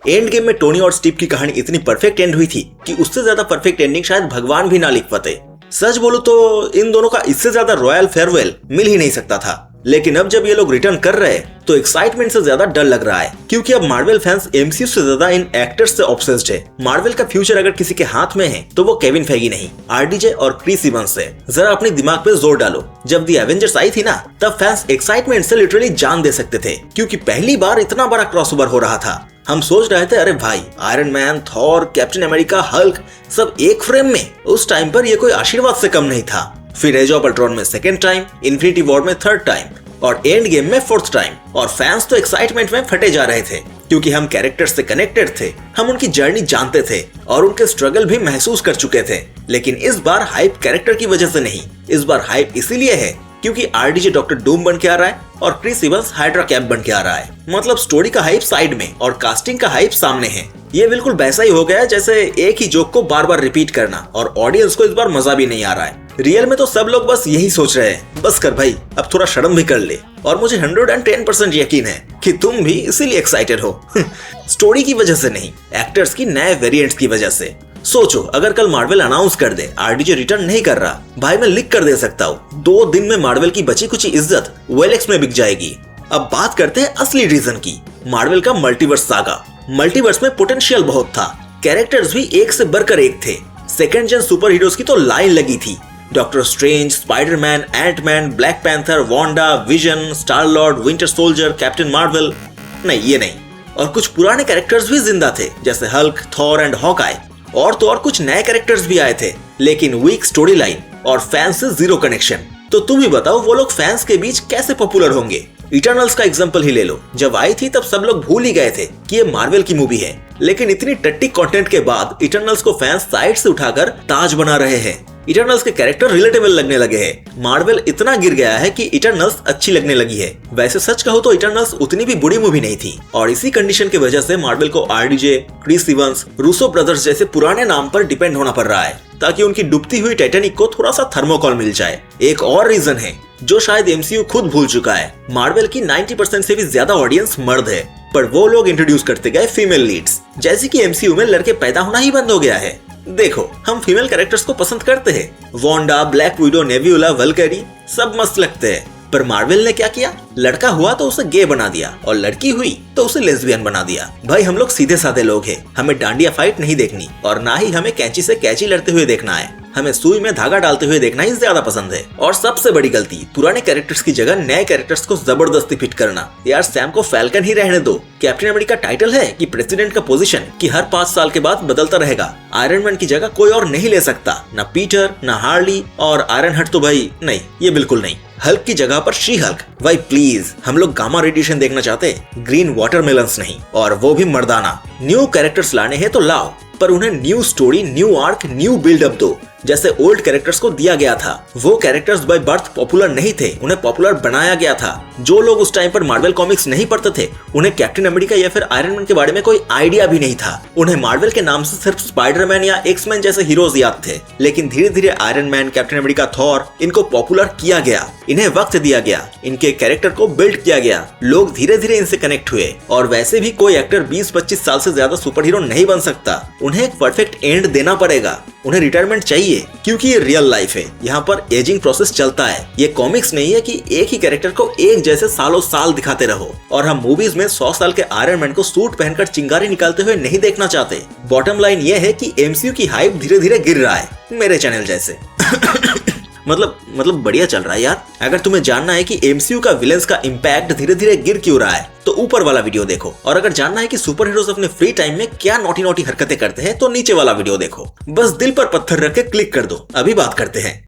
End game में Tony और Steve की कहानी इतनी परफेक्ट एंड हुई थी कि उससे ज्यादा परफेक्ट एंडिंग शायद भगवान भी ना लिख पाते। सच बोलो तो इन दोनों का इससे ज्यादा रॉयल फेयरवेल मिल ही नहीं सकता था। लेकिन अब जब ये लोग रिटर्न कर रहे हैं तो एक्साइटमेंट से ज्यादा डर लग रहा है, क्योंकि अब मार्वल फैंस एमसीयू से ज्यादा इन एक्टर्स से ऑब्सेस्ड है। मार्वल का फ्यूचर अगर किसी के हाथ में है तो वो केविन फेगी नहीं, आरडीजे और क्रिस इवंस है। जरा अपने दिमाग पे जोर डालो, जब दी एवेंजर्स आई थी ना तब फैंस एक्साइटमेंट से लिटरली जान दे सकते थे, क्योंकि पहली बार इतना बड़ा क्रॉसओवर हो रहा था। हम सोच रहे थे अरे भाई iron man, Thor, captain America, Hulk सब एक फ्रेम में। उस टाइम पर ये कोई आशीर्वाद से कम नहीं था। फिर एज ऑफ अल्ट्रॉन में सेकेंड टाइम, इन्फिनिटी वॉर में थर्ड टाइम और एंड गेम में फोर्थ टाइम। और फैंस तो एक्साइटमेंट में फटे जा रहे थे, क्योंकि हम कैरेक्टर्स से कनेक्टेड थे, हम उनकी जर्नी जानते थे और उनके स्ट्रगल भी महसूस कर चुके थे। लेकिन इस बार हाइप कैरेक्टर की वजह से नहीं, इस बार हाइप इसीलिए है क्योंकि आरडीजे डॉक्टर डूम बन के आ रहा है और क्रिस इवंस हाइड्रा कैप बन के आ रहा है। मतलब स्टोरी का हाइप साइड में और कास्टिंग का हाइप सामने है। ये बिल्कुल वैसा ही हो गया जैसे एक ही जोक को बार बार रिपीट करना, और ऑडियंस को इस बार मजा भी नहीं आ रहा है। रियल में तो सब लोग बस यही सोच रहे हैं, बस कर भाई अब थोड़ा शर्म भी कर ले। और मुझे 110% यकीन है कि तुम भी इसीलिए एक्साइटेड हो स्टोरी की वजह से नहीं, एक्टर्स की नए वेरिएंट्स की वजह से। सोचो अगर कल मार्वल अनाउंस कर दे आरडीजे रिटर्न नहीं कर रहा, भाई मैं लिख कर दे सकता हूँ 2 दिन में मार्वल की बची कुछ इज्जत OLX में बिक जाएगी। अब बात करते हैं असली रीजन की, मार्वल का मल्टीवर्स सागा। मल्टीवर्स में पोटेंशियल बहुत था, कैरेक्टर्स भी एक से बढ़कर एक थे। सेकंड जेन सुपर हीरोज की तो लाइन लगी थी, Doctor Strange, Spiderman, Antman, Black Panther, Wanda, Vision, Star Lord, Winter Soldier, Captain Marvel. नहीं ये नहीं, और कुछ पुराने कैरेक्टर्स भी जिंदा थे जैसे हल्क, थॉर एंड हॉकआई। और तो और कुछ नए कैरेक्टर्स भी आए थे, लेकिन वीक स्टोरी लाइन और फैंस से जीरो कनेक्शन। तो तुम ही बताओ वो लोग फैंस के बीच कैसे पॉपुलर होंगे। इटर्नल्स का एग्जांपल ही ले लो, जब आई थी तब सब लोग भूल ही गए थे कि ये मार्वल की मूवी है, लेकिन इतनी टट्टी कंटेंट के बाद इटर्नल्स को फैंस साइड से उठाकर ताज बना रहे हैं। इटर्नल्स के कैरेक्टर रिलेटेबल लगने लगे हैं। मार्वल इतना गिर गया है कि इटर्नल्स अच्छी लगने लगी है। वैसे सच कहो तो इटर्नल्स उतनी भी बुरी मूवी नहीं थी, और इसी कंडीशन की वजह से मार्वल को RDJ, Chris Evans, Russo brothers जैसे पुराने नाम पर डिपेंड होना पड़ रहा है, ताकि उनकी डूबती हुई टाइटैनिक को थोड़ा सा थर्मोकॉल मिल जाए। एक और रीजन है जो शायद एमसीयू खुद भूल चुका है, मार्वल की 90% से भी ज्यादा ऑडियंस मर्द है, पर वो लोग इंट्रोड्यूस करते गए फीमेल लीड्स, जैसे कि एमसीयू में लड़के पैदा होना ही बंद हो गया है। देखो हम फीमेल कैरेक्टर्स को पसंद करते हैं, वांडा, ब्लैक विडो, नेब्यूला, वल्कैरी सब मस्त लगते हैं, पर मार्वल ने क्या किया, लड़का हुआ तो उसे गे बना दिया और लड़की हुई तो उसे लेस्बियन बना दिया। भाई हम लोग सीधे साधे लोग हैं, हमें डांडिया फाइट नहीं देखनी और ना ही हमें कैंची से कैंची लड़ते हुए देखना है, हमें सुई में धागा डालते हुए देखना ही ज्यादा पसंद है। और सबसे बड़ी गलती, पुराने कैरेक्टर्स की जगह नए कैरेक्टर्स को जबरदस्ती फिट करना। यार सैम को फैल्कन ही रहने दो, कैप्टन अमेरिका टाइटल है कि प्रेसिडेंट का पोजीशन कि हर 5 साल के बाद बदलता रहेगा। आयरन मैन की जगह कोई और नहीं ले सकता, ना पीटर, ना हार्ली, और आयरन हट तो भाई नहीं, ये बिल्कुल नहीं। हल्क की जगह पर शी हल्क। भाई प्लीज, हम लोग गामा रेडिएशन देखना चाहते, ग्रीन वाटरमेलन्स नहीं, और वो भी मर्दाना। न्यू कैरेक्टर्स लाने हैं तो लाओ, पर उन्हें new story, new arc, new buildup दो, जैसे ओल्ड कैरेक्टर्स को दिया गया था। वो कैरेक्टर्स बाय बर्थ पॉपुलर नहीं थे, उन्हें पॉपुलर बनाया गया था। जो लोग उस टाइम पर मार्वल कॉमिक्स नहीं पढ़ते थे, उन्हें कैप्टन अमेरिका या फिर आयरन मैन के बारे में कोई आइडिया भी नहीं था। उन्हें मार्वल के नाम से सिर्फ स्पाइडरमैन या एक्समैन जैसे हीरोज याद थे। लेकिन धीरे धीरे iron man, captain America, Thor, इनको पॉपुलर किया गया, इन्हें वक्त दिया गया, इनके कैरेक्टर को बिल्ड किया गया, लोग धीरे धीरे इनसे कनेक्ट हुए। और वैसे भी कोई एक्टर 20-25 साल से ज्यादा सुपर हीरो नहीं बन सकता, उन्हें एक परफेक्ट एंड देना पड़ेगा। उन्हें रिटायरमेंट चाहिए, क्योंकि ये रियल लाइफ है, यहाँ पर एजिंग प्रोसेस चलता है। ये कॉमिक्स नहीं है कि एक ही कैरेक्टर को एक जैसे सालों साल दिखाते रहो। और हम मूवीज में 100 साल के आयरन मैन को सूट पहनकर चिंगारी निकालते हुए नहीं देखना चाहते। बॉटम लाइन ये है कि एमसीयू की हाइप धीरे धीरे गिर रहा है, मेरे चैनल जैसे मतलब बढ़िया चल रहा है यार। अगर तुम्हें जानना है कि एमसीयू का विलेंस का इम्पैक्ट धीरे धीरे गिर क्यों रहा है तो ऊपर वाला वीडियो देखो, और अगर जानना है कि सुपर हीरोज अपने फ्री टाइम में क्या नोटी नोटी हरकतें करते हैं तो नीचे वाला वीडियो देखो। बस दिल पर पत्थर रख के क्लिक कर दो, अभी बात करते हैं।